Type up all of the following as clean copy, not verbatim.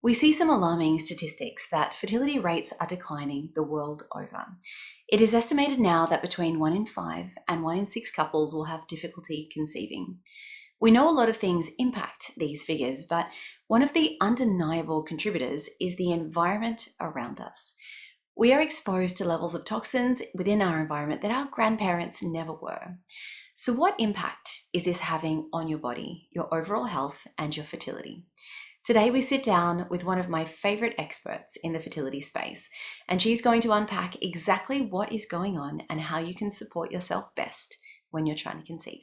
We see some alarming statistics that fertility rates are declining the world over. It is estimated now that between 1 in 5 and 1 in 6 couples will have difficulty conceiving. We know a lot of things impact these figures, but one of the undeniable contributors is the environment around us. We are exposed to levels of toxins within our environment that our grandparents never were. So what impact is this having on your body, your overall health, and your fertility? Today we sit down with one of my favorite experts in the fertility space, and she's going to unpack exactly what is going on and how you can support yourself best when you're trying to conceive.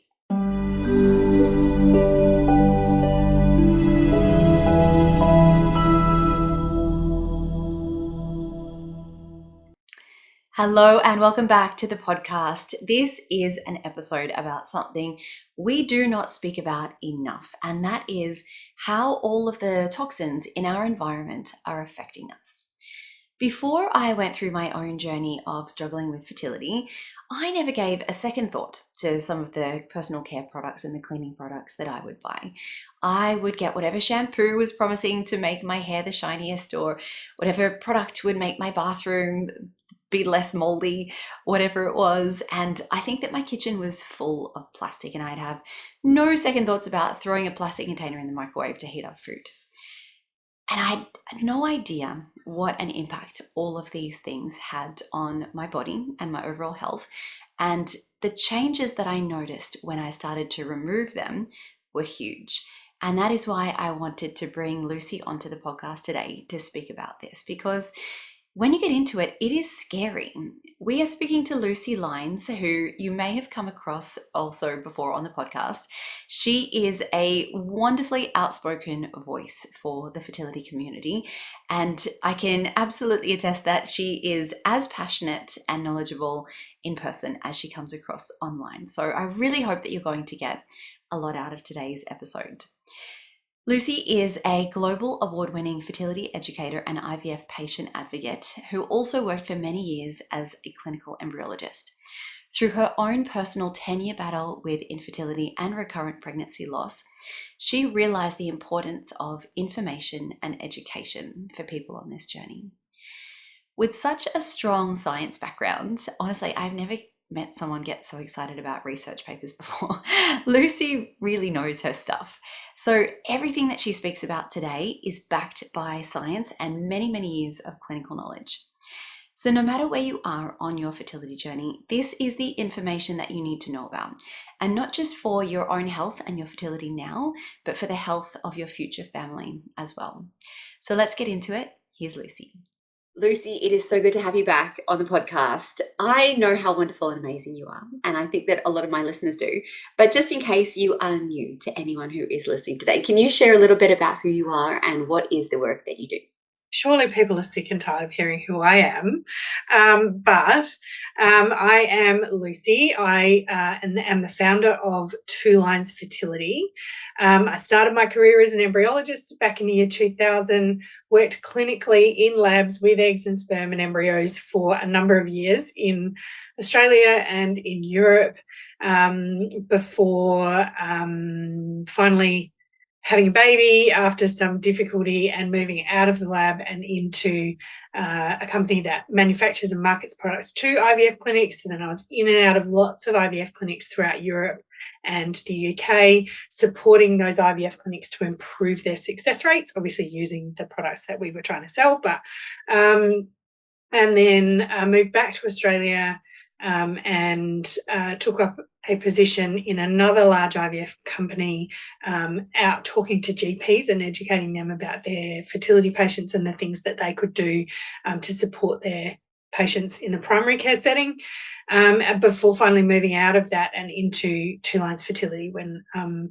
Hello and welcome back to the podcast. This is an episode about something we do not speak about enough, and that is how all of the toxins in our environment are affecting us. Before I went through my own journey of struggling with fertility, I never gave a second thought to some of the personal care products and the cleaning products that I would buy. I would get whatever shampoo was promising to make my hair the shiniest, or whatever product would make my bathroom be less moldy, whatever it was. And I think that my kitchen was full of plastic, and I'd have no second thoughts about throwing a plastic container in the microwave to heat up food. And I had no idea what an impact all of these things had on my body and my overall health. And the changes that I noticed when I started to remove them were huge. And that is why I wanted to bring Lucy onto the podcast today to speak about this, because when you get into it, it is scary. We are speaking to Lucy Lines, who you may have come across also before on the podcast. She is a wonderfully outspoken voice for the fertility community, and I can absolutely attest that she is as passionate and knowledgeable in person as she comes across online. So I really hope that you're going to get a lot out of today's episode. Lucy is a global award-winning fertility educator and IVF patient advocate who also worked for many years as a clinical embryologist. Through her own personal 10-year battle with infertility and recurrent pregnancy loss, she realized the importance of information and education for people on this journey. With such a strong science background, honestly, I've never met someone get so excited about research papers before. Lucy really knows her stuff. So everything that she speaks about today is backed by science and many, many years of clinical knowledge. So no matter where you are on your fertility journey, this is the information that you need to know about. And not just for your own health and your fertility now, but for the health of your future family as well. So let's get into it. Here's Lucy. Lucy, it is so good to have you back on the podcast. I know how wonderful and amazing you are, and I think that a lot of my listeners do. But just in case you are new to anyone who is listening today, can you share a little bit about who you are and what is the work that you do? Surely people are sick and tired of hearing who I am, but I am Lucy. I am the founder of Two Lines Fertility. I started my career as an embryologist back in the year 2000, worked clinically in labs with eggs and sperm and embryos for a number of years in Australia and in Europe before finally having a baby after some difficulty and moving out of the lab and into a company that manufactures and markets products to IVF clinics. And then I was in and out of lots of IVF clinics throughout Europe and the UK, supporting those IVF clinics to improve their success rates, obviously using the products that we were trying to sell. But and then moved back to Australia and took up a position in another large IVF company, out talking to GPs and educating them about their fertility patients and the things that they could do to support their patients in the primary care setting, before finally moving out of that and into Two Lines Fertility when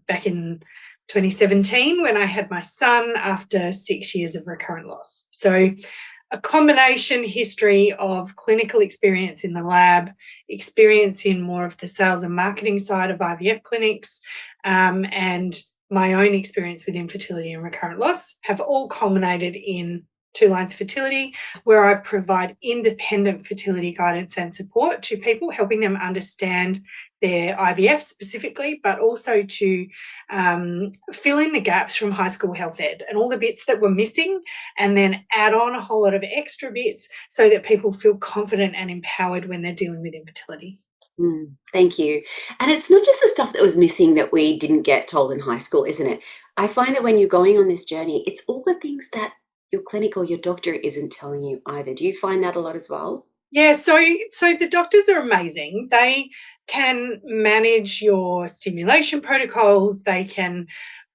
back in 2017 when I had my son after 6 years of recurrent loss. So a combination history of clinical experience in the lab, experience in more of the sales and marketing side of IVF clinics, and my own experience with infertility and recurrent loss have all culminated in Two Lines Fertility, where I provide independent fertility guidance and support to people, helping them understand their IVF specifically, but also to fill in the gaps from high school health ed and all the bits that were missing, and then add on a whole lot of extra bits so that people feel confident and empowered when they're dealing with infertility. Thank you. And it's not just the stuff that was missing that we didn't get told in high school, isn't it? I find that when you're going on this journey, it's all the things that your clinic or your doctor isn't telling you either. Do you find that a lot as well? Yeah, so the doctors are amazing. They can manage your stimulation protocols. They can.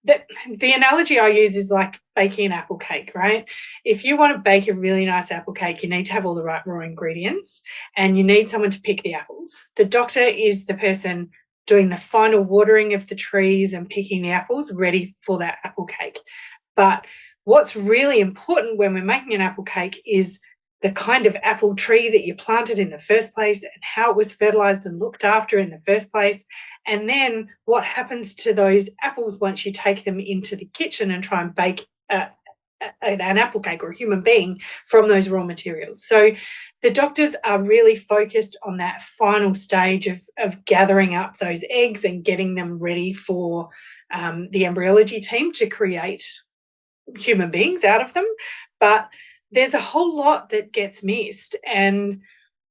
The analogy I use is like baking an apple cake, right? If you want to bake a really nice apple cake, you need to have all the right raw ingredients, and you need someone to pick the apples. The doctor is the person doing the final watering of the trees and picking the apples ready for that apple cake. But what's really important when we're making an apple cake is the kind of apple tree that you planted in the first place and how it was fertilized and looked after in the first place. And then what happens to those apples once you take them into the kitchen and try and bake an apple cake or a human being from those raw materials. So the doctors are really focused on that final stage of gathering up those eggs and getting them ready for the embryology team to create human beings out of them. But there's a whole lot that gets missed, and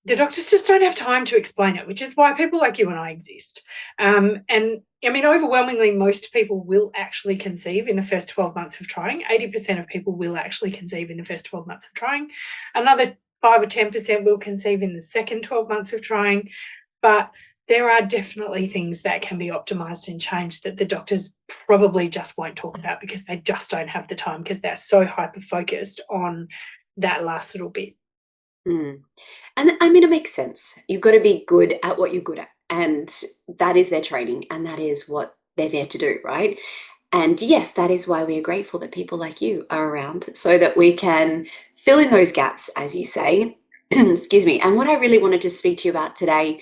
the doctors just don't have time to explain it, which is why people like you and I exist. And I mean, overwhelmingly, most people will actually conceive in the first 12 months of trying. 80% of people will actually conceive in the first 12 months of trying. Another 5 or 10% will conceive in the second 12 months of trying. But there are definitely things that can be optimized and changed that the doctors probably just won't talk about because they just don't have the time, because they're so hyper-focused on that last little bit. Mm. And I mean, it makes sense. You've got to be good at what you're good at. And that is their training, and that is what they're there to do, right? And yes, that is why we are grateful that people like you are around so that we can fill in those gaps, as you say. Excuse me. And what I really wanted to speak to you about today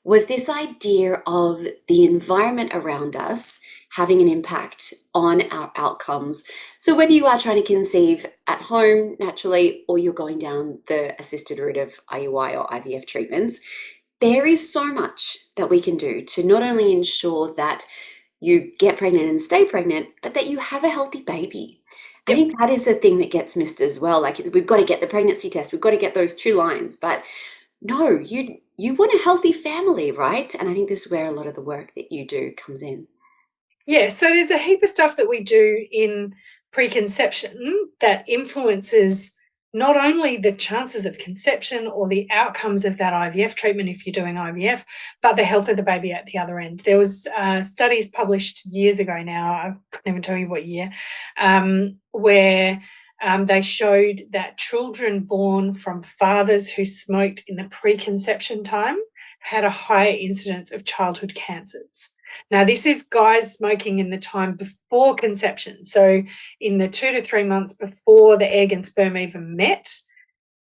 was this idea of the environment around us having an impact on our outcomes. So whether you are trying to conceive at home naturally or you're going down the assisted route of IUI or IVF treatments, there is so much that we can do to not only ensure that you get pregnant and stay pregnant, but that you have a healthy baby. I think that is the thing that gets missed as well. Like, we've got to get the pregnancy test, we've got to get those 2 lines, but no, you want a healthy family, right? And I think this is where a lot of the work that you do comes in. Yeah, so there's a heap of stuff that we do in preconception that influences not only the chances of conception or the outcomes of that IVF treatment if you're doing IVF, but the health of the baby at the other end. There was studies published years ago now, I couldn't even tell you what year, where they showed that children born from fathers who smoked in the preconception time had a higher incidence of childhood cancers. Now, this is guys smoking in the time before conception. So in the 2 to 3 months before the egg and sperm even met,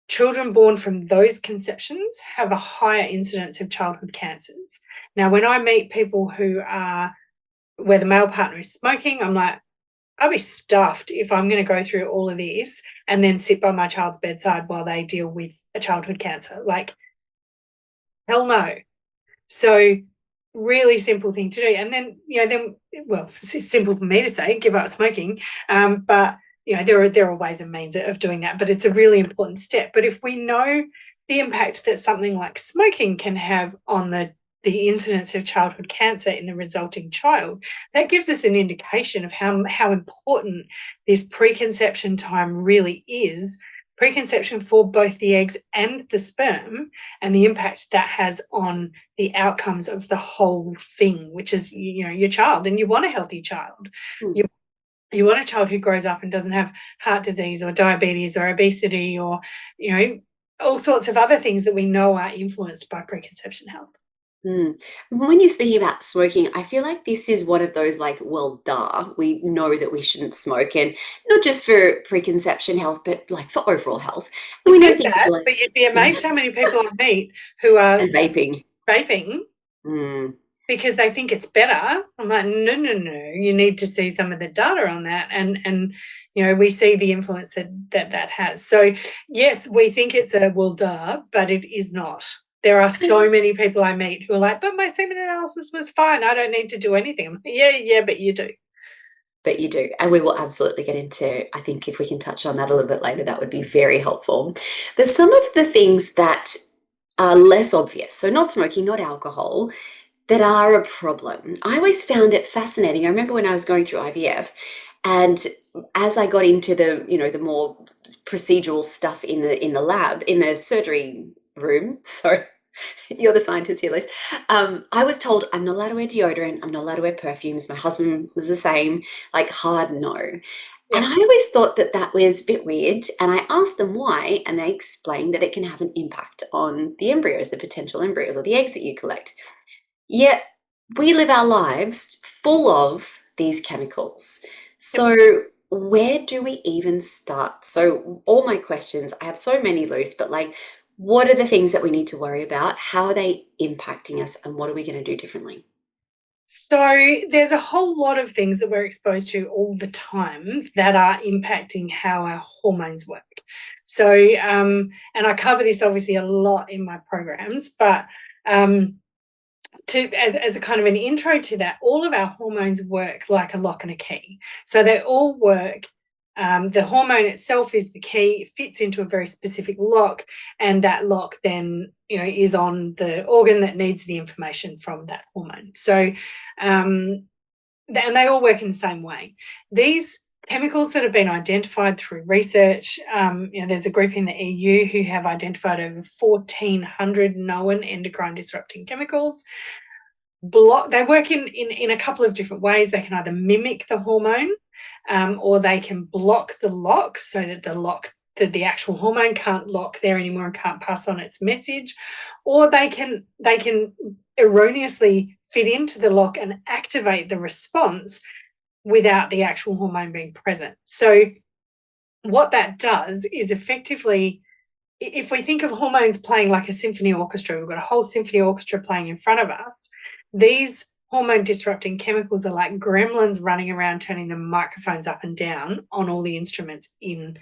children born from those conceptions have a higher incidence of childhood cancers. Now, when I meet people where the male partner is smoking, I'm like, I'll be stuffed if I'm going to go through all of this and then sit by my child's bedside while they deal with a childhood cancer. Like, hell no. So really simple thing to do. And then, well, it's simple for me to say, give up smoking. But, there are ways and means of doing that, but it's a really important step. But if we know the impact that something like smoking can have on the incidence of childhood cancer in the resulting child, that gives us an indication of how important this preconception time really is, preconception for both the eggs and the sperm, and the impact that has on the outcomes of the whole thing, which is, your child. And you want a healthy child. You want a child who grows up and doesn't have heart disease or diabetes or obesity or, all sorts of other things that we know are influenced by preconception health. When you're speaking about smoking, I feel like this is one of those, like, well, duh, we know that we shouldn't smoke, and not just for preconception health, but like for overall health. And we know things that, like, but you'd be amazed how many people I meet who are and vaping. Because they think it's better. I'm like, no. You need to see some of the data on that, and we see the influence that has. So yes, we think it's a well, duh, but it is not. There are so many people I meet who are like, but my semen analysis was fine. I don't need to do anything. I'm like, yeah, but you do. But you do. And we will absolutely get into, I think if we can touch on that a little bit later, that would be very helpful. But some of the things that are less obvious, so not smoking, not alcohol, that are a problem. I always found it fascinating. I remember when I was going through IVF, and as I got into the, the more procedural stuff in the lab, in the surgery room, so you're the scientist here, Liz. I was told I'm not allowed to wear deodorant. I'm not allowed to wear perfumes. My husband was the same, like hard no. And Yeah. I always thought that that was a bit weird. And I asked them why, and they explained that it can have an impact on the embryos, the potential embryos, or the eggs that you collect. Yet we live our lives full of these chemicals. Yep. So where do we even start? So all my questions, I have so many loose, but like, what are the things that we need to worry about? How are they impacting us? And what are we going to do differently? So there's a whole lot of things that we're exposed to all the time that are impacting how our hormones work. So, and I cover this obviously a lot in my programs, but as a kind of an intro to that, all of our hormones work like a lock and a key. So they all work. The hormone itself is the key, it fits into a very specific lock, and that lock then, is on the organ that needs the information from that hormone. So, and they all work in the same way. These chemicals that have been identified through research, there's a group in the EU who have identified over 1,400 known endocrine disrupting chemicals. They work in a couple of different ways. They can either mimic the hormone, or they can block the lock so that the actual hormone can't lock there anymore and can't pass on its message, or they can erroneously fit into the lock and activate the response without the actual hormone being present. So what that does is effectively, if we think of hormones playing like a symphony orchestra, we've got a whole symphony orchestra playing in front of us. These hormone disrupting chemicals are like gremlins running around turning the microphones up and down on all the instruments in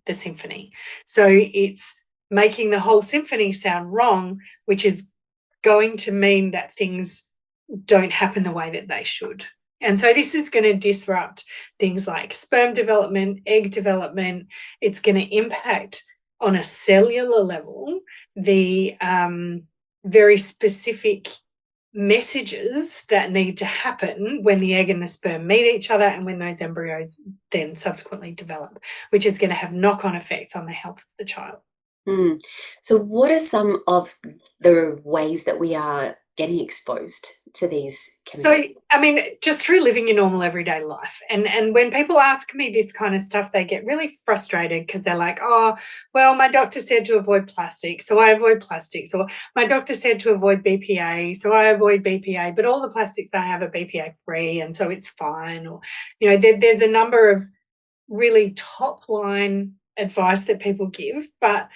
the symphony. So it's making the whole symphony sound wrong, which is going to mean that things don't happen the way that they should. And so this is going to disrupt things like sperm development, egg development. It's going to impact on a cellular level the very specific messages that need to happen when the egg and the sperm meet each other and when those embryos then subsequently develop, which is going to have knock-on effects on the health of the child. So what are some of the ways that we are getting exposed to these chemicals? So, I mean, just through living your normal everyday life. And when people ask me this kind of stuff, they get really frustrated because they're like, oh, well, my doctor said to avoid plastic, so I avoid plastics. Or my doctor said to avoid BPA, so I avoid BPA. But all the plastics I have are BPA free, and so it's fine. Or, there's a number of really top line advice that people give. But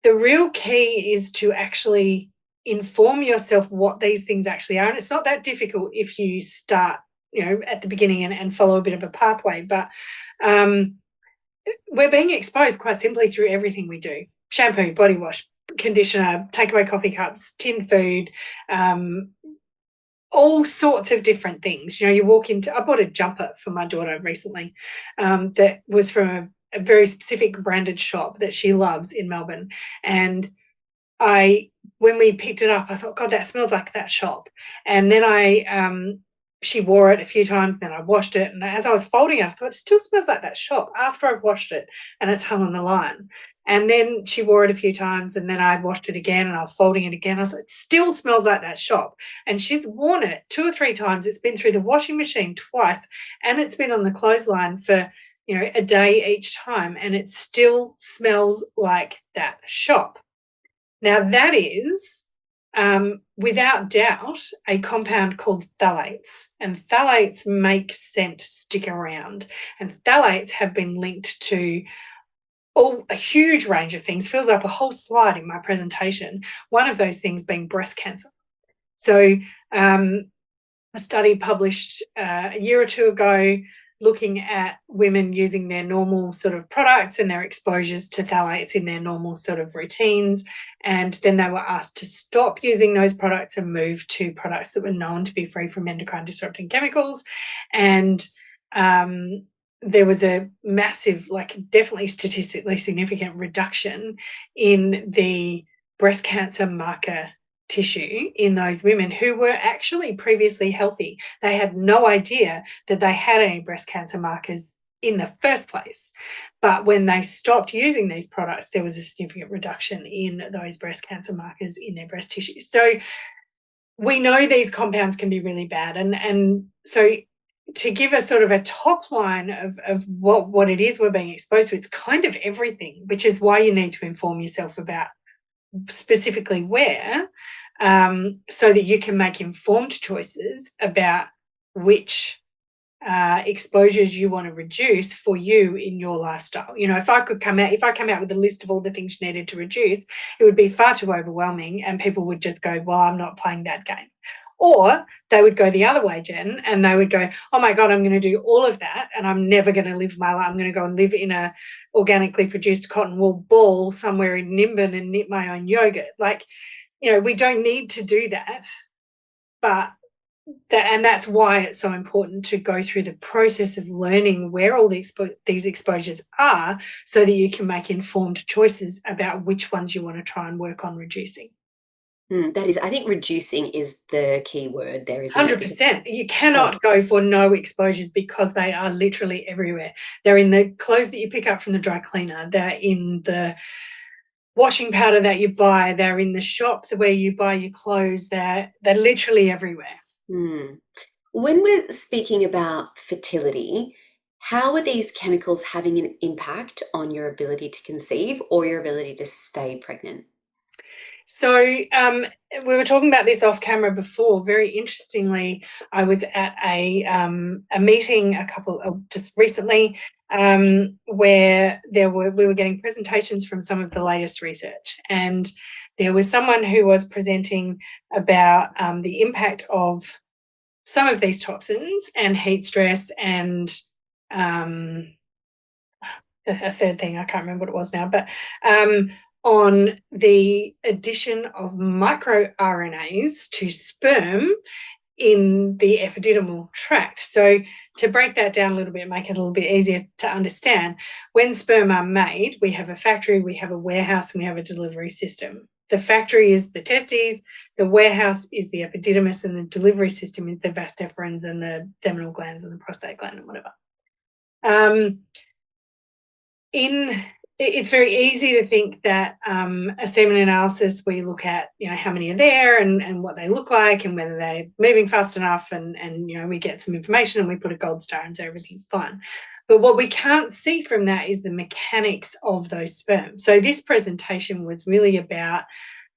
the real key is to actually inform yourself what these things actually are. And it's not that difficult if you start, at the beginning and follow a bit of a pathway. But we're being exposed quite simply through everything we do. Shampoo, body wash, conditioner, takeaway coffee cups, tin food, all sorts of different things. I bought a jumper for my daughter recently that was from a very specific branded shop that she loves in Melbourne. And when we picked it up, I thought, God, that smells like that shop. And then she wore it a few times, then I washed it. And as I was folding it, I thought, it still smells like that shop after I've washed it and it's hung on the line. And then she wore it a few times, and then I washed it again and I was folding it again. I was like, it still smells like that shop. And she's worn it 2 or 3 times. It's been through the washing machine twice, and it's been on the clothesline for, a day each time, and it still smells like that shop. Now, that is, without doubt, a compound called phthalates, and phthalates make scent stick around, and phthalates have been linked to a huge range of things. Fills up a whole slide in my presentation, one of those things being breast cancer. So a study published a year or two ago looking at women using their normal sort of products and their exposures to phthalates in their normal sort of routines. And then they were asked to stop using those products and move to products that were known to be free from endocrine disrupting chemicals. And there was a massive, like definitely statistically significant reduction in the breast cancer marker tissue in those women who were actually previously healthy. They had no idea that they had any breast cancer markers in the first place. But when they stopped using these products, there was a significant reduction in those breast cancer markers in their breast tissue. So we know these compounds can be really bad. And so to give us sort of a top line of what it is we're being exposed to, it's kind of everything, which is why you need to inform yourself about specifically where, so that you can make informed choices about which exposures you want to reduce for you in your lifestyle. You know, if I come out with a list of all the things you needed to reduce, it would be far too overwhelming and people would just go, well, I'm not playing that game. Or they would go the other way, Jen, and they would go, oh my God, I'm going to do all of that and I'm never going to live my life. I'm going to go and live in a organically produced cotton wool ball somewhere in Nimbin and knit my own yogurt. Like, you know, we don't need to do that. But that's why it's so important to go through the process of learning where all these exposures are so that you can make informed choices about which ones you want to try and work on reducing. That is, I think reducing is the key word there, isn't it? 100%. You cannot go for no exposures because they are literally everywhere. They're in the clothes that you pick up from the dry cleaner. They're in the washing powder that you buy. They're in the shop where you buy your clothes. They're literally everywhere. When we're speaking about fertility, how are these chemicals having an impact on your ability to conceive or your ability to stay pregnant? So we were talking about this off camera before. Very interestingly, I was at a meeting just recently where we were getting presentations from some of the latest research, and there was someone who was presenting about the impact of some of these toxins and heat stress and a third thing, I can't remember what it was now, but on the addition of microRNAs to sperm in the epididymal tract. So to break that down a little bit and make it a little bit easier to understand, when sperm are made, we have a factory, we have a warehouse, and we have a delivery system. The factory is the testes, the warehouse is the epididymis, and the delivery system is the vas deferens and the seminal glands and the prostate gland and whatever. It's very easy to think that a semen analysis where you look at, you know, how many are there and what they look like and whether they're moving fast enough and you know, we get some information and we put a gold star and say everything's fine. But what we can't see from that is the mechanics of those sperm. So this presentation was really about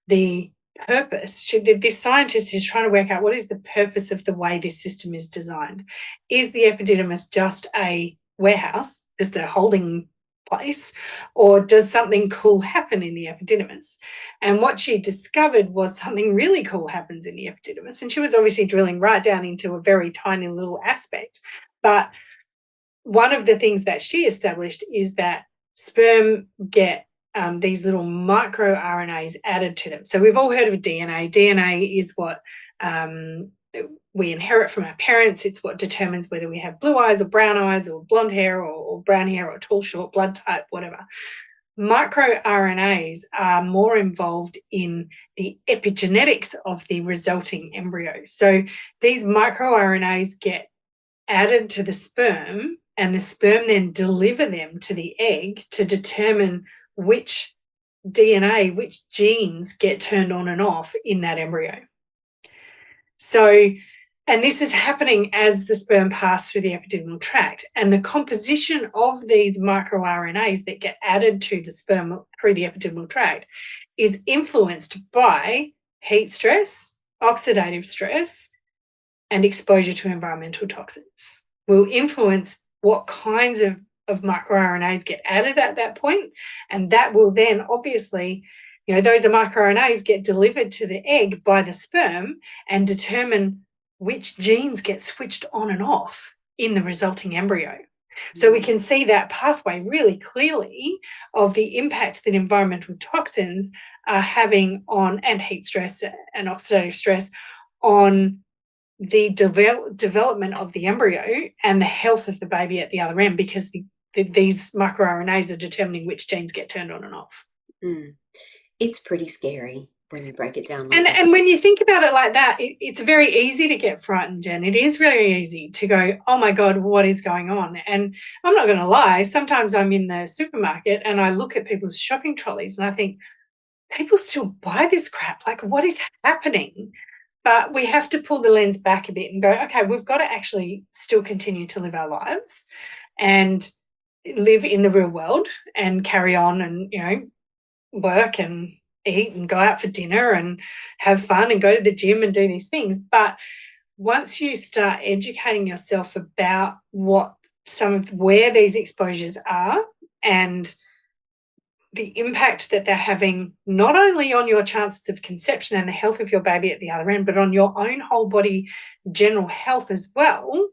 the purpose. This scientist is trying to work out what is the purpose of the way this system is designed. Is the epididymis just a warehouse, just a holding place, or does something cool happen in the epididymis? And what she discovered was something really cool happens in the epididymis, and she was obviously drilling right down into a very tiny little aspect. But one of the things that she established is that sperm get these little microRNAs added to them. So we've all heard of DNA. DNA is what we inherit from our parents. It's what determines whether we have blue eyes or brown eyes or blonde hair or brown hair or tall, short, blood type, whatever. MicroRNAs are more involved in the epigenetics of the resulting embryo. So these microRNAs get added to the sperm, and the sperm then deliver them to the egg to determine which DNA, which genes get turned on and off in that embryo. So, and this is happening as the sperm pass through the epididymal tract, and the composition of these microRNAs that get added to the sperm through the epididymal tract is influenced by heat stress, oxidative stress, and exposure to environmental toxins. Will influence what kinds of microRNAs get added at that point, and that will then obviously, you know, those microRNAs get delivered to the egg by the sperm and determine which genes get switched on and off in the resulting embryo. So we can see that pathway really clearly of the impact that environmental toxins are having on, and heat stress and oxidative stress, on the development of the embryo and the health of the baby at the other end, because these microRNAs are determining which genes get turned on and off. It's pretty scary when you break it down like that. And when you think about it like that, it's very easy to get frightened, Jen. It is really easy to go, oh my God, what is going on? And I'm not going to lie, sometimes I'm in the supermarket and I look at people's shopping trolleys and I think, people still buy this crap. Like, what is happening? But we have to pull the lens back a bit and go, okay, we've got to actually still continue to live our lives and live in the real world and carry on and, work and eat and go out for dinner and have fun and go to the gym and do these things. But once you start educating yourself about where these exposures are and the impact that they're having, not only on your chances of conception and the health of your baby at the other end, but on your own whole body general health as well,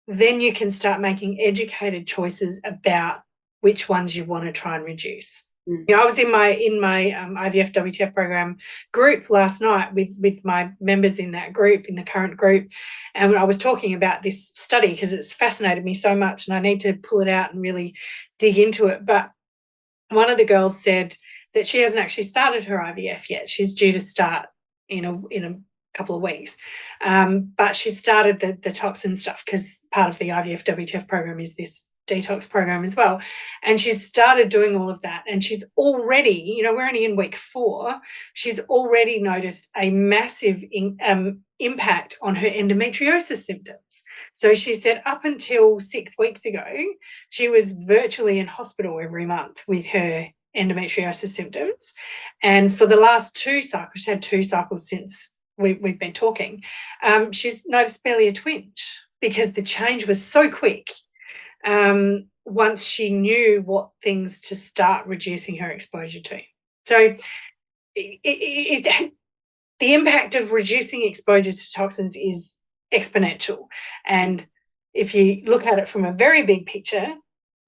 then you can start making educated choices about which ones you want to try and reduce. I was in my IVF WTF program group last night with my members in that group, in the current group, and I was talking about this study because it's fascinated me so much and I need to pull it out and really dig into it. But one of the girls said that she hasn't actually started her IVF yet. She's due to start in a couple of weeks. But she started the toxin stuff because part of the IVF WTF program is this detox program as well. And she's started doing all of that. And she's already, we're only in week 4, she's already noticed a massive impact on her endometriosis symptoms. So she said up until 6 weeks ago, she was virtually in hospital every month with her endometriosis symptoms. And for the last 2 cycles, she's had 2 cycles since we've been talking, she's noticed barely a twinge because the change was so quick. Once she knew what things to start reducing her exposure to. So the impact of reducing exposure to toxins is exponential. And if you look at it from a very big picture,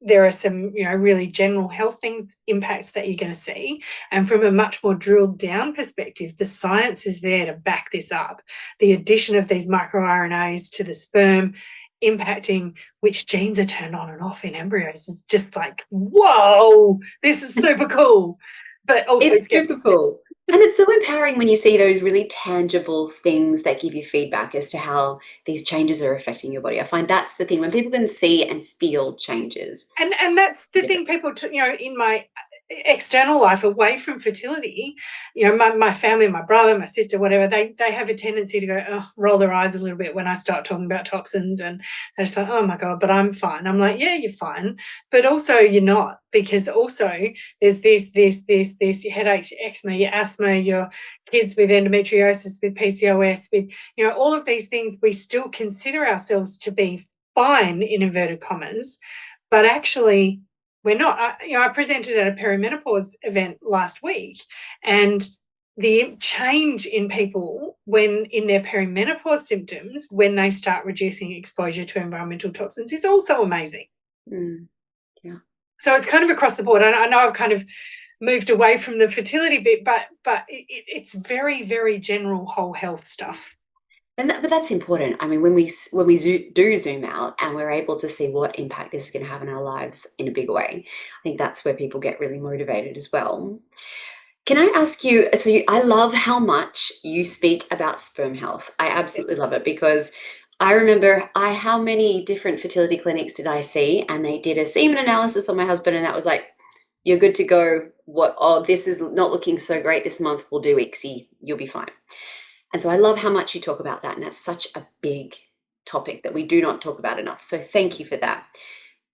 there are some, really general health impacts that you're going to see. And from a much more drilled down perspective, the science is there to back this up. The addition of these microRNAs to the sperm impacting which genes are turned on and off in embryos is just like, whoa, this is super cool. But also it's super cool. And it's so empowering when you see those really tangible things that give you feedback as to how these changes are affecting your body. I find that's the thing, when people can see and feel changes. And that's the thing people, in my external life away from fertility, my family, my brother, my sister, whatever, they have a tendency to go, roll their eyes a little bit when I start talking about toxins, and they're just like, oh my God, but I'm fine. I'm like, yeah, you're fine, but also you're not, because also there's this, your headache, your eczema, your asthma, your kids with endometriosis, with PCOS, with, all of these things we still consider ourselves to be fine, in inverted commas, but actually we're not. I presented at a perimenopause event last week, and the change in people when in their perimenopause symptoms, when they start reducing exposure to environmental toxins, is also amazing. Yeah. So it's kind of across the board. I know I've kind of moved away from the fertility bit, but it's very, very general whole health stuff. But that's important. I mean, when we do zoom out and we're able to see what impact this is going to have in our lives in a big way, I think that's where people get really motivated as well. Can I ask you, I love how much you speak about sperm health. I absolutely love it, because I remember how many different fertility clinics did I see, and they did a semen analysis on my husband, and that was like, you're good to go. This is not looking so great this month. We'll do ICSI. You'll be fine. And so I love how much you talk about that. And that's such a big topic that we do not talk about enough. So thank you for that.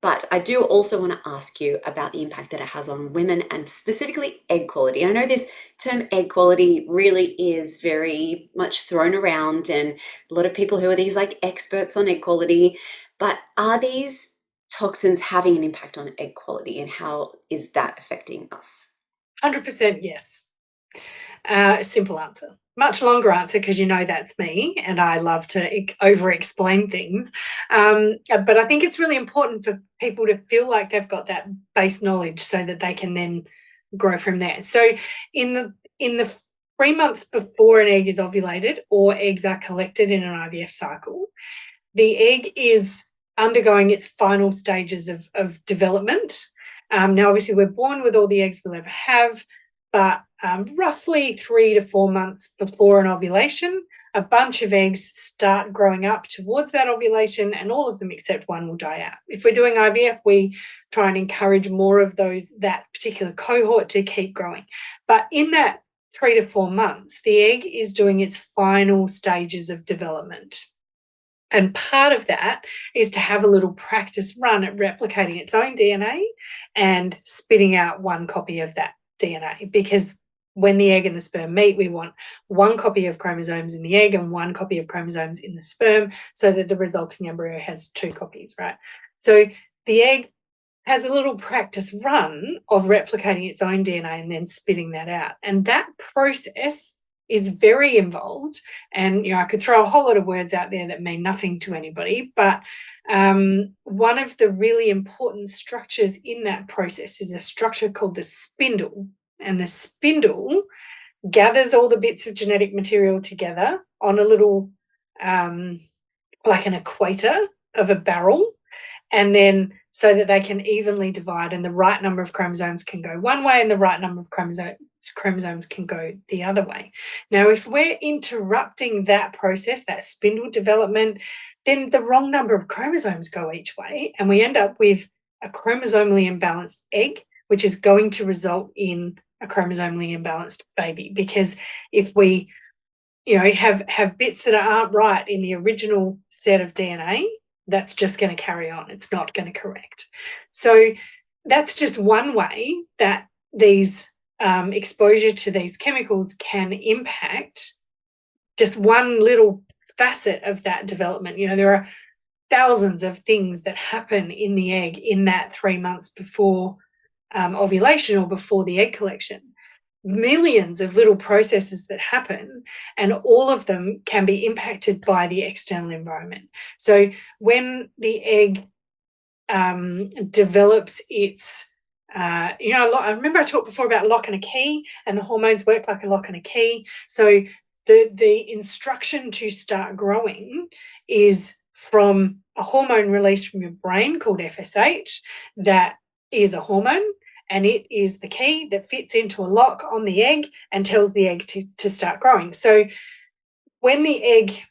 But I do also want to ask you about the impact that it has on women, and specifically egg quality. I know this term egg quality really is very much thrown around, and a lot of people who are these like experts on egg quality, but are these toxins having an impact on egg quality, and how is that affecting us? 100% yes. Simple answer. Much longer answer because you know that's me and I love to over-explain things. But I think it's really important for people to feel like they've got that base knowledge so that they can then grow from there. So in the 3 months before an egg is ovulated or eggs are collected in an IVF cycle, the egg is undergoing its final stages of development. Now, obviously, we're born with all the eggs we'll ever have, but roughly 3 to 4 months before an ovulation, a bunch of eggs start growing up towards that ovulation, and all of them except one will die out. If we're doing IVF, we try and encourage more of that particular cohort to keep growing. But in that 3 to 4 months, the egg is doing its final stages of development. And part of that is to have a little practice run at replicating its own DNA and spitting out one copy of that DNA, because when the egg and the sperm meet, we want one copy of chromosomes in the egg and one copy of chromosomes in the sperm so that the resulting embryo has 2 copies, right? So the egg has a little practice run of replicating its own DNA and then spitting that out. And that process is very involved. And, I could throw a whole lot of words out there that mean nothing to anybody, but one of the really important structures in that process is a structure called the spindle. And the spindle gathers all the bits of genetic material together on a little, like an equator of a barrel, and then so that they can evenly divide and the right number of chromosomes can go one way and the right number of chromosomes can go the other way. Now, if we're interrupting that process, that spindle development, then the wrong number of chromosomes go each way, and we end up with a chromosomally imbalanced egg, which is going to result in a chromosomally imbalanced baby. Because if we have bits that aren't right in the original set of DNA, that's just going to carry on. It's not going to correct. So that's just one way that these exposure to these chemicals can impact just one little facet of that development. There are thousands of things that happen in the egg in that 3 months before ovulation or before the egg collection. Millions of little processes that happen, and all of them can be impacted by the external environment. So when the egg develops its, I remember I talked before about lock and a key, and the hormones work like a lock and a key. So the instruction to start growing is from a hormone released from your brain called FSH. That is a hormone, and it is the key that fits into a lock on the egg and tells the egg to start growing. So when the egg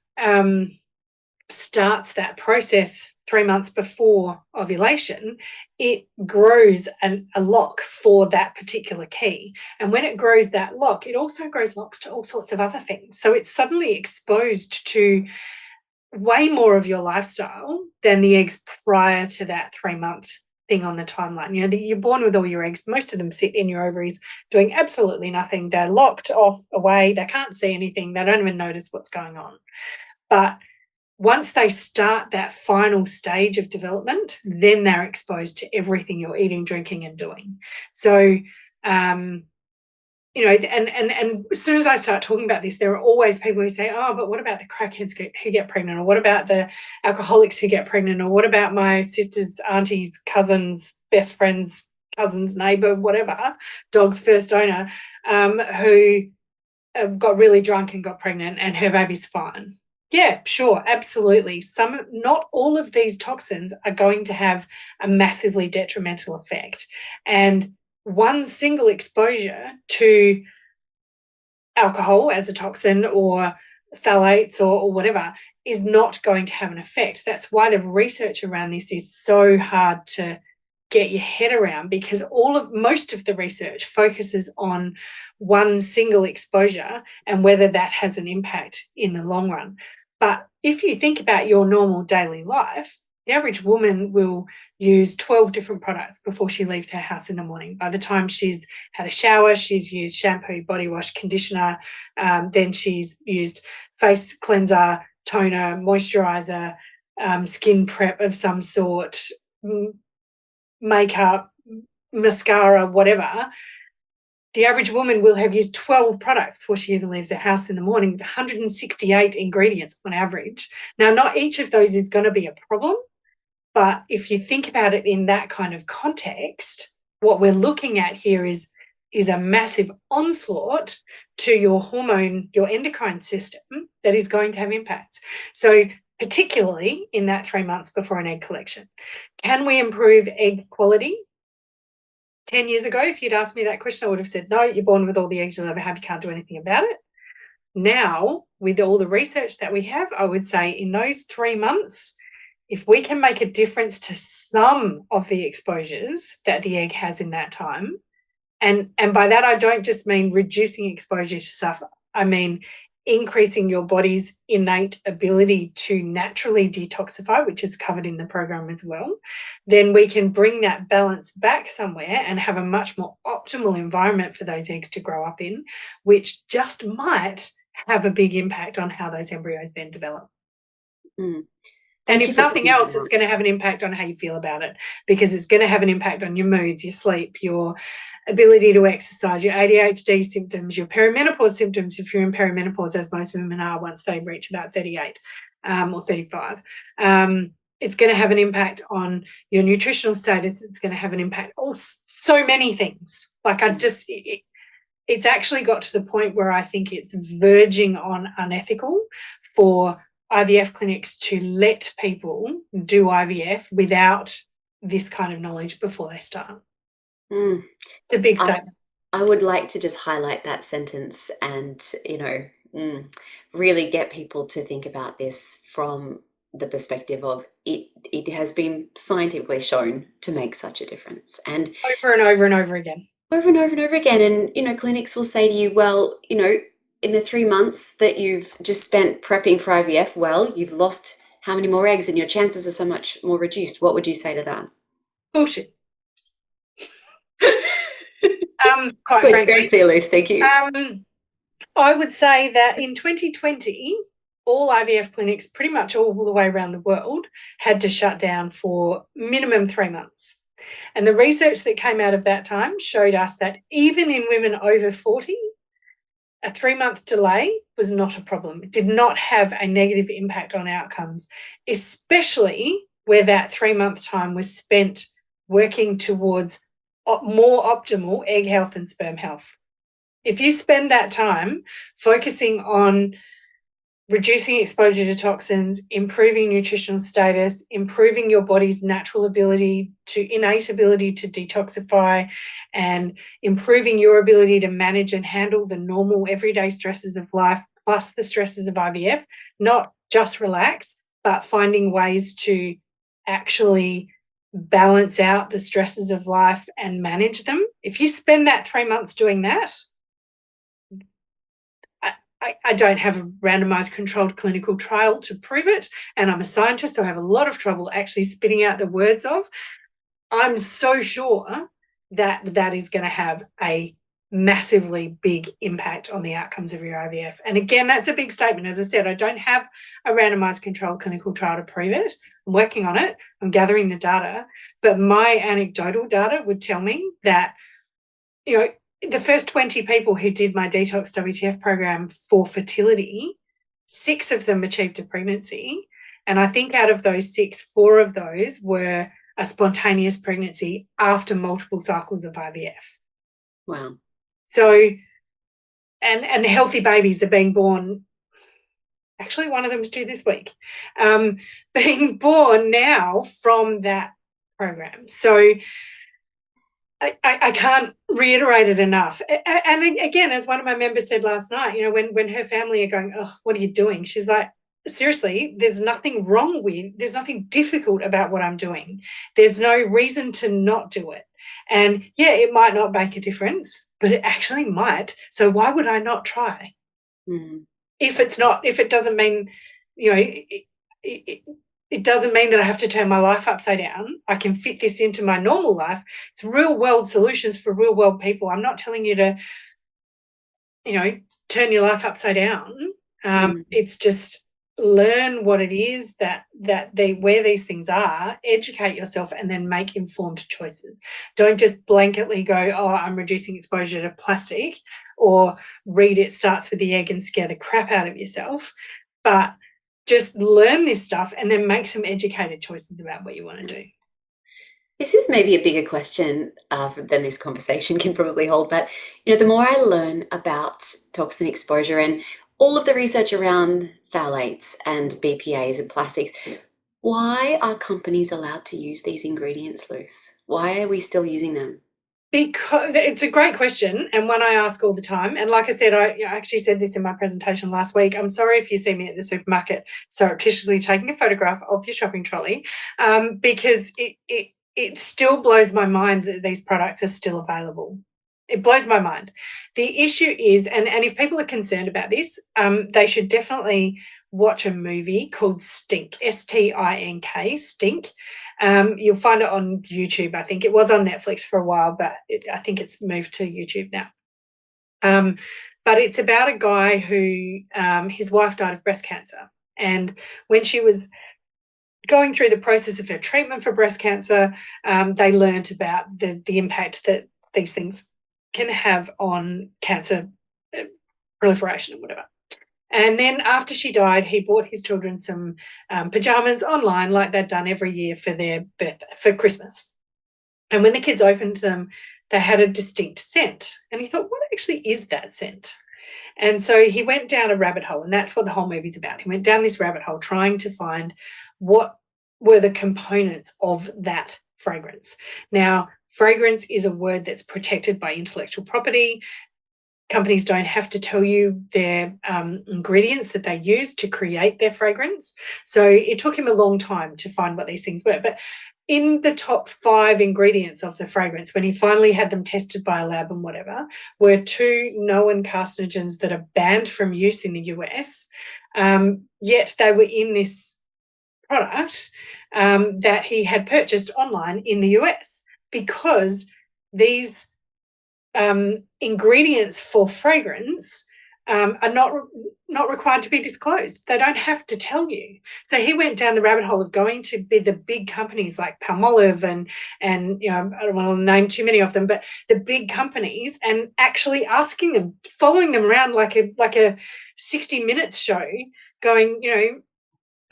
starts that process 3 months before ovulation, it grows a lock for that particular key. And when it grows that lock, it also grows locks to all sorts of other things. So it's suddenly exposed to way more of your lifestyle than the eggs prior to that 3-month thing on the timeline. You're born with all your eggs. Most of them sit in your ovaries doing absolutely nothing. They're locked off away. They can't see anything. They don't even notice what's going on. But once they start that final stage of development, then they're exposed to everything you're eating, drinking, and doing. So, and as soon as I start talking about this, there are always people who say, oh, but what about the crackheads who get pregnant? Or what about the alcoholics who get pregnant? Or what about my sister's, aunties, cousins, best friends, cousins, neighbour, whatever, dog's first owner, who got really drunk and got pregnant and her baby's fine? Yeah, sure, absolutely. Not all of these toxins are going to have a massively detrimental effect. And one single exposure to alcohol as a toxin or phthalates or whatever is not going to have an effect. That's why the research around this is so hard to get your head around, because most of the research focuses on one single exposure and whether that has an impact in the long run. But if you think about your normal daily life, the average woman will use 12 different products before she leaves her house in the morning. By the time she's had a shower, she's used shampoo, body wash, conditioner, then she's used face cleanser, toner, moisturizer, skin prep of some sort, makeup, mascara, whatever. the average woman will have used 12 products before she even leaves her house in the morning, with 168 ingredients on average. Now, not each of those is going to be a problem, but if you think about it in that kind of context, what we're looking at here is a massive onslaught to your hormone, your endocrine system, that is going to have impacts. So particularly in that 3 months before an egg collection. Can we improve egg quality? 10 years ago, if you'd asked me that question, I would have said, no, you're born with all the eggs you'll ever have. You can't do anything about it. Now, with all the research that we have, I would say in those 3 months, if we can make a difference to some of the exposures that the egg has in that time, and by that I don't just mean reducing exposure to suffer. I mean increasing your body's innate ability to naturally detoxify, which is covered in the program as well, then we can bring that balance back somewhere and have a much more optimal environment for those eggs to grow up in, which just might have a big impact on how those embryos then develop. And if nothing else, it's going to have an impact on how you feel about it, because it's going to have an impact on your moods, your sleep, your ability to exercise, your ADHD symptoms, your perimenopause symptoms, if you're in perimenopause, as most women are once they reach about 38 or 35. It's going to have an impact on your nutritional status. It's going to have an impact on so many things. Like it's actually got to the point where I think it's verging on unethical for IVF clinics to let people do IVF without this kind of knowledge before they start. It's a big statement. I would like to just highlight that sentence and, really get people to think about this from the perspective of it has been scientifically shown to make such a difference. And over and over and over again. Over and over and over again. And, clinics will say to you, well, in the 3 months that you've just spent prepping for IVF, well, you've lost how many more eggs and your chances are so much more reduced. What would you say to that? Bullshit. Quite good, frankly. very clear, Liz. Thank you. I would say that in 2020, all IVF clinics pretty much all the way around the world had to shut down for minimum 3 months. And the research that came out of that time showed us that even in women over 40, a 3-month delay was not a problem. It did not have a negative impact on outcomes, especially where that 3-month time was spent working towards more optimal egg health and sperm health. If you spend that time focusing on reducing exposure to toxins, improving nutritional status, improving your body's natural ability to innate ability to detoxify, and improving your ability to manage and handle the normal everyday stresses of life plus the stresses of IVF, not just relax, but finding ways to actually balance out the stresses of life and manage them. If you spend that 3 months doing that, I don't have a randomized controlled clinical trial to prove it, and I'm a scientist, so I have a lot of trouble actually spitting out the words of. I'm so sure that that is going to have a massively big impact on the outcomes of your IVF. And again, that's a big statement. As I said, I don't have a randomized controlled clinical trial to prove it. I'm working on it. I'm gathering the data. But my anecdotal data would tell me that, the first 20 people who did my Detox WTF program for fertility, 6 of them achieved a pregnancy. And I think out of those 6, 4 of those were a spontaneous pregnancy after multiple cycles of IVF. Wow. So, and healthy babies are being born. Actually, one of them is due this week, being born now from that program. So I can't reiterate it enough. And again, as one of my members said last night, when her family are going, oh, what are you doing? She's like, seriously, there's nothing difficult about what I'm doing. There's no reason to not do it. And yeah, it might not make a difference, but it actually might. So why would I not try? If it doesn't mean, it doesn't mean that I have to turn my life upside down. I can fit this into my normal life. It's real world solutions for real world people. I'm not telling you to, turn your life upside down. It's just learn what it is where these things are, educate yourself, and then make informed choices. Don't just blanketly go, oh, I'm reducing exposure to plastic, or read It Starts with the Egg and scare the crap out of yourself, but just learn this stuff and then make some educated choices about what you want to do. This is maybe a bigger question than this conversation can probably hold, but the more I learn about toxin exposure and all of the research around phthalates and BPAs and plastics, why are companies allowed to use these ingredients loose? Why are we still using them? Because it's a great question, and one I ask all the time. And like I said, I actually said this in my presentation last week. I'm sorry if you see me at the supermarket surreptitiously taking a photograph of your shopping trolley, because it still blows my mind that these products are still available. It blows my mind. The issue is, and if people are concerned about this, they should definitely watch a movie called Stink, Stink, Stink. You'll find it on YouTube. I think it was on Netflix for a while, but I think it's moved to YouTube now. But it's about a guy who his wife died of breast cancer. And when she was going through the process of her treatment for breast cancer, they learned about the impact that these things can have on cancer proliferation or whatever. And then after she died, he bought his children some pajamas online, like they'd done every year for their for Christmas. And when the kids opened them, they had a distinct scent. And he thought, what actually is that scent? And so he went down a rabbit hole, and that's what the whole movie's about. He went down this rabbit hole trying to find what were the components of that fragrance. Now, fragrance is a word that's protected by intellectual property. Companies don't have to tell you their ingredients that they use to create their fragrance. So it took him a long time to find what these things were. But in the top 5 ingredients of the fragrance, when he finally had them tested by a lab and whatever, were 2 known carcinogens that are banned from use in the US, yet they were in this product that he had purchased online in the US, because these ingredients for fragrance are not required to be disclosed. They don't have to tell you. So he went down the rabbit hole of going to the big companies like Palmolive and I don't want to name too many of them, but the big companies, and actually asking them, following them around like a 60 Minutes show, going,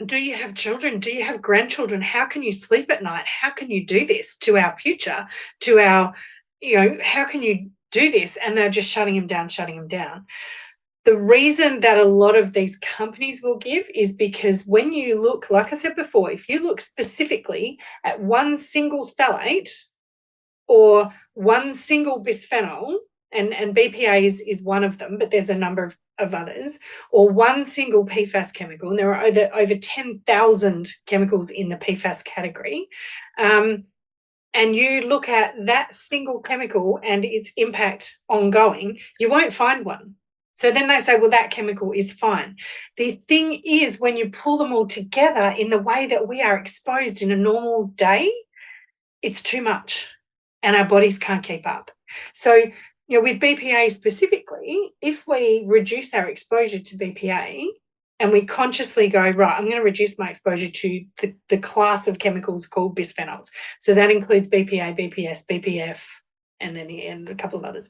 do you have children? Do you have grandchildren? How can you sleep at night? How can you do this to our future, to our, how can you do this? And they're just shutting him down. The reason that a lot of these companies will give is because when you look, like I said before, if you look specifically at one single phthalate or one single bisphenol, and BPA is one of them, but there's a number of others, or one single PFAS chemical, and there are over 10,000 chemicals in the PFAS category, and you look at that single chemical and its impact ongoing, you won't find one. So then they say, well, that chemical is fine. The thing is, when you pull them all together in the way that we are exposed in a normal day, it's too much and our bodies can't keep up. So, with BPA specifically, if we reduce our exposure to BPA and we consciously go, right, I'm going to reduce my exposure to the class of chemicals called bisphenols. So that includes BPA, BPS, BPF, and a couple of others.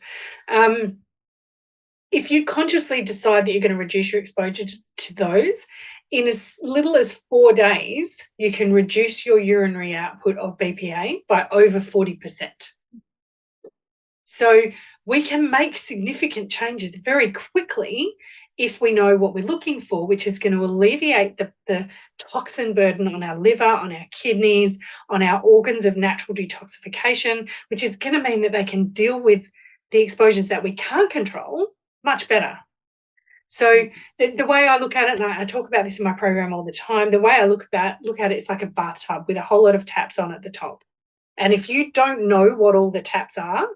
If you consciously decide that you're going to reduce your exposure to those, in as little as 4 days, you can reduce your urinary output of BPA by over 40%. So we can make significant changes very quickly if we know what we're looking for, which is going to alleviate the toxin burden on our liver, on our kidneys, on our organs of natural detoxification, which is going to mean that they can deal with the exposures that we can't control much better. So the way I look at it, and I talk about this in my program all the time, the way I look at it, it's like a bathtub with a whole lot of taps on at the top. And if you don't know what all the taps are,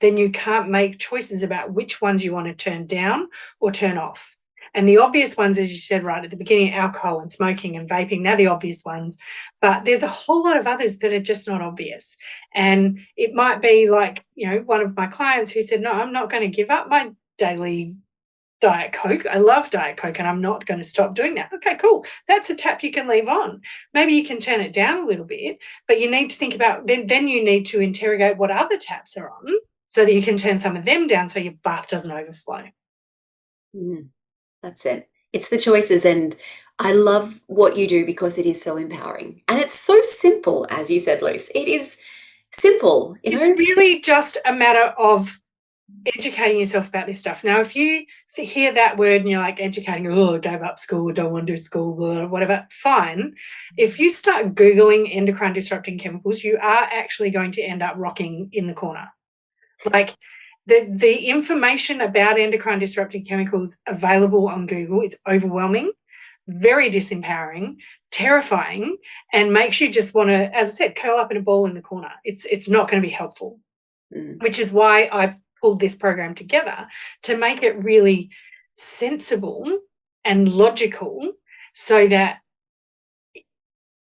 then you can't make choices about which ones you want to turn down or turn off. And the obvious ones, as you said right at the beginning, alcohol and smoking and vaping, they're the obvious ones. But there's a whole lot of others that are just not obvious. And it might be like, one of my clients who said, no, I'm not going to give up my daily Diet Coke. I love Diet Coke and I'm not going to stop doing that. Okay, cool. That's a tap you can leave on. Maybe you can turn it down a little bit, but you need to think about, then you need to interrogate what other taps are on so that you can turn some of them down so your bath doesn't overflow. That's it. It's the choices. And I love what you do because it is so empowering. And it's so simple, as you said, Luce. It is simple, It's really just a matter of educating yourself about this stuff. Now, if you hear that word and you're like educating, oh, I gave up school, don't want to do school, or whatever, fine. If you start Googling endocrine disrupting chemicals, you are actually going to end up rocking in the corner. Like the information about endocrine disrupting chemicals available on Google is overwhelming, very disempowering, terrifying, and makes you just want to, as I said, curl up in a ball in the corner. It's not going to be helpful, which is why I pulled this program together to make it really sensible and logical so that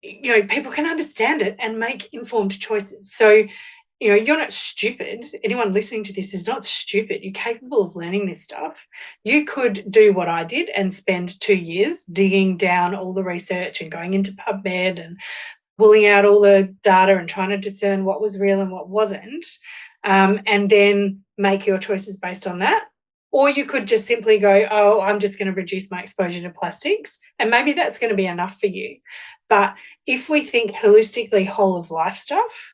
people can understand it and make informed choices. So you're not stupid. Anyone listening to this is not stupid. You're capable of learning this stuff. You could do what I did and spend 2 years digging down all the research and going into PubMed and pulling out all the data and trying to discern what was real and what wasn't, and then make your choices based on that. Or you could just simply go, oh, I'm just going to reduce my exposure to plastics, and maybe that's going to be enough for you. But if we think holistically whole of life stuff,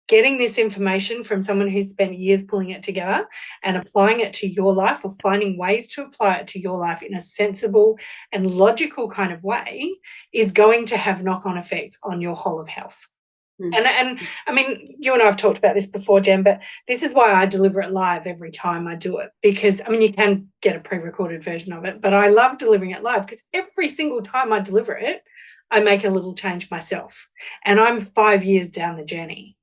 getting this information from someone who's spent years pulling it together and applying it to your life, or finding ways to apply it to your life in a sensible and logical kind of way, is going to have knock-on effects on your whole of health. And I mean, you and I have talked about this before, Jen, but this is why I deliver it live every time I do it, because, I mean, you can get a pre-recorded version of it, but I love delivering it live because every single time I deliver it, I make a little change myself. And I'm 5 years down the journey.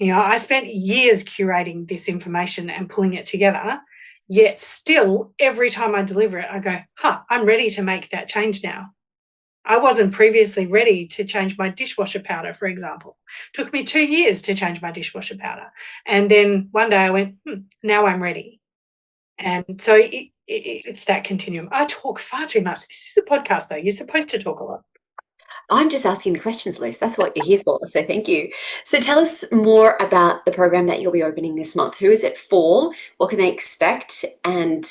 I spent years curating this information and pulling it together, yet still every time I deliver it, I go, I'm ready to make that change now. I wasn't previously ready to change my dishwasher powder, for example. It took me 2 years to change my dishwasher powder. And then one day I went, now I'm ready. And so it's that continuum. I talk far too much. This is a podcast, though. You're supposed to talk a lot. I'm just asking the questions, Luce. That's what you're here for. So thank you. So tell us more about the program that you'll be opening this month. Who is it for? What can they expect? And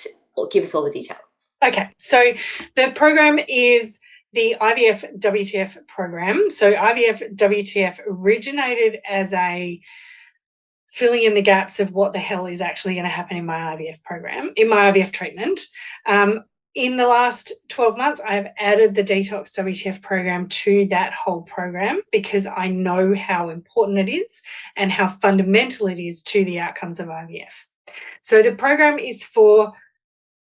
give us all the details. Okay. So the program is the IVF WTF program. So IVF WTF originated as a filling in the gaps of what the hell is actually going to happen in my IVF program, in my IVF treatment. In the last 12 months, I have added the Detox WTF program to that whole program because I know how important it is and how fundamental it is to the outcomes of IVF. So the program is for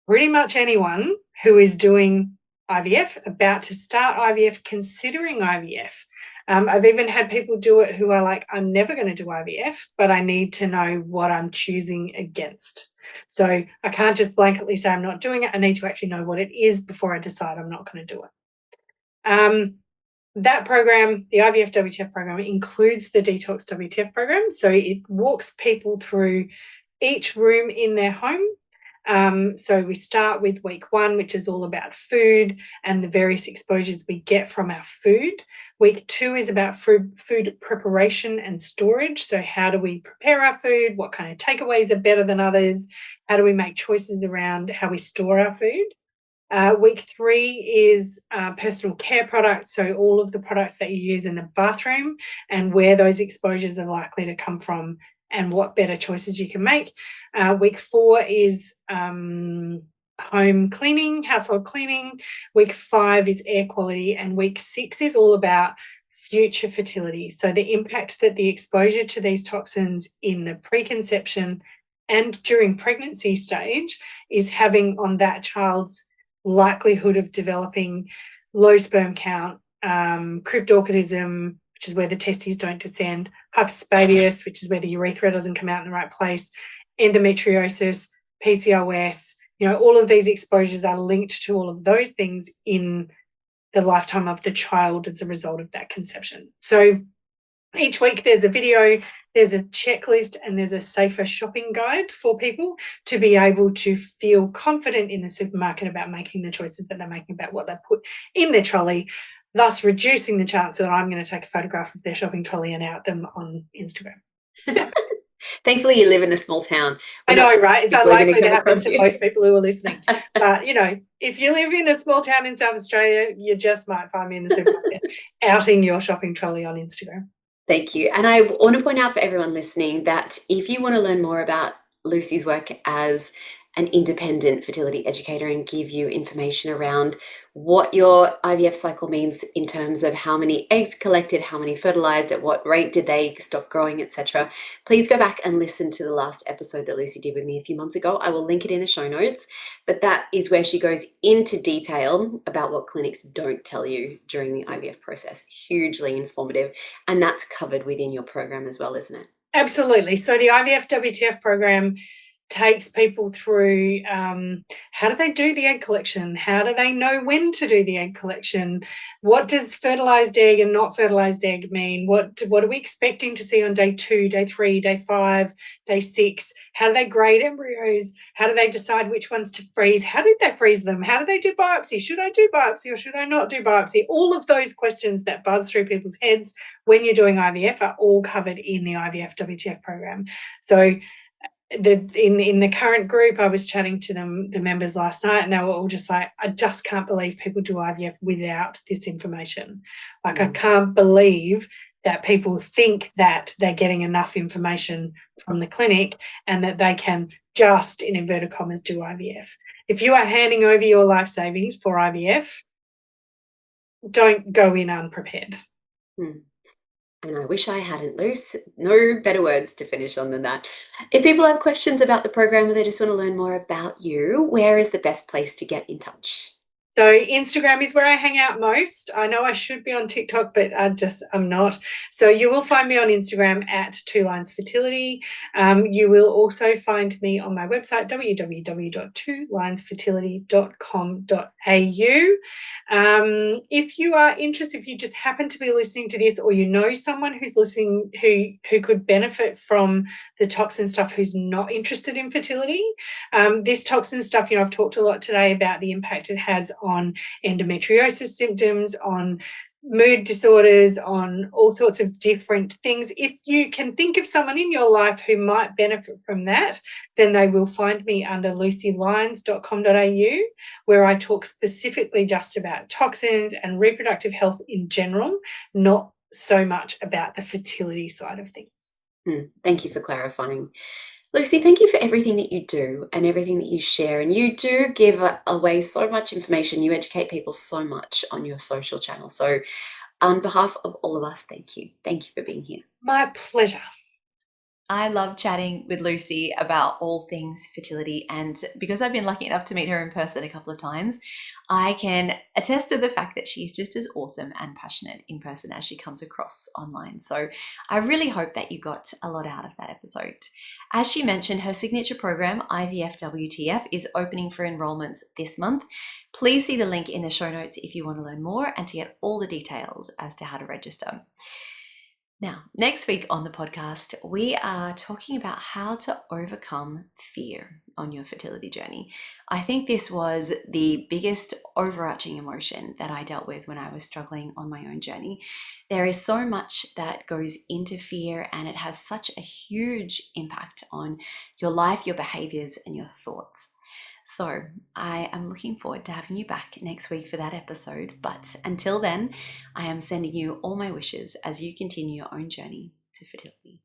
pretty much anyone who is doing IVF, about to start IVF, considering IVF. I've even had people do it who are like, I'm never going to do IVF, but I need to know what I'm choosing against. So I can't just blanketly say I'm not doing it. I need to actually know what it is before I decide I'm not going to do it. That program, the IVF WTF program, includes the Detox WTF program. So it walks people through each room in their home. So we start with week 1, which is all about food and the various exposures we get from our food. Week 2 is about food preparation and storage. So how do we prepare our food? What kind of takeaways are better than others? How do we make choices around how we store our food? Week 3 is personal care products. So all of the products that you use in the bathroom and where those exposures are likely to come from and what better choices you can make. Week 4 is home cleaning, household cleaning. Week 5 is air quality, and week 6 is all about future fertility. So the impact that the exposure to these toxins in the preconception and during pregnancy stage is having on that child's likelihood of developing low sperm count, cryptorchidism, which is where the testes don't descend, hyperspabius, which is where the urethra doesn't come out in the right place, endometriosis, PCOS. All of these exposures are linked to all of those things in the lifetime of the child as a result of that conception. So each week there's a video there's a checklist and there's a safer shopping guide for people to be able to feel confident in the supermarket about making the choices that they're making about what they put in their trolley, thus reducing the chance that I'm going to take a photograph of their shopping trolley and out them on Instagram. Thankfully, you live in a small town. I know, right? It's unlikely to happen to you. most people who are listening. But, you know, if you live in a small town in South Australia, you just might find me in the supermarket outing your shopping trolley on Instagram. Thank you. And I want to point out for everyone listening that if you want to learn more about Lucy's work as an independent fertility educator and give you information around what your IVF cycle means in terms of how many eggs collected, how many fertilized, at what rate did they stop growing, etc., please go back and listen to the last episode that Lucy did with me a few months ago. I will link it in the show notes, but that is where she goes into detail about what clinics don't tell you during the IVF process. Hugely informative, and that's covered within your program as well, isn't it? Absolutely. So the IVF WTF program takes people through how do they do the egg collection? How do they know when to do the egg collection? What does fertilized egg and not fertilized egg mean? What are we expecting to see on day 2, day 3, day 5, day 6? How do they grade embryos? How do they decide which ones to freeze? How did they freeze them? How do they do biopsy? Should I do biopsy or should I not do biopsy? All of those questions that buzz through people's heads when you're doing IVF are all covered in the IVF WTF program. So in the current group, I was chatting to the members last night, and they were all just like, I just can't believe people do IVF without this information. Like, I can't believe that people think that they're getting enough information from the clinic and that they can just, in inverted commas, do IVF. If you are handing over your life savings for IVF, don't go in unprepared. And I wish I hadn't, Luce. No better words to finish on than that. If people have questions about the program or they just want to learn more about you, where is the best place to get in touch? So Instagram is where I hang out most. I know I should be on TikTok, but I'm not. So you will find me on Instagram at 2 Lines Fertility. You will also find me on my website, www.twolinesfertility.com.au. If you are interested, if you just happen to be listening to this, or you know someone who's listening who could benefit from the toxin stuff, who's not interested in fertility, this toxin stuff, I've talked a lot today about the impact it has on endometriosis symptoms, on mood disorders, on all sorts of different things. If you can think of someone in your life who might benefit from that, then they will find me under lucylines.com.au, where I talk specifically just about toxins and reproductive health in general, not so much about the fertility side of things. Thank you for clarifying. Lucy, thank you for everything that you do and everything that you share. And you do give away so much information. You educate people so much on your social channel. So on behalf of all of us, thank you. Thank you for being here. My pleasure. I love chatting with Lucy about all things fertility, and because I've been lucky enough to meet her in person a couple of times, I can attest to the fact that she's just as awesome and passionate in person as she comes across online. So I really hope that you got a lot out of that episode. As she mentioned, her signature program, IVF WTF, is opening for enrollments this month. Please see the link in the show notes if you want to learn more and to get all the details as to how to register. Now, next week on the podcast, we are talking about how to overcome fear on your fertility journey. I think this was the biggest overarching emotion that I dealt with when I was struggling on my own journey. There is so much that goes into fear, and it has such a huge impact on your life, your behaviors, and your thoughts. So I am looking forward to having you back next week for that episode. But until then, I am sending you all my wishes as you continue your own journey to fertility.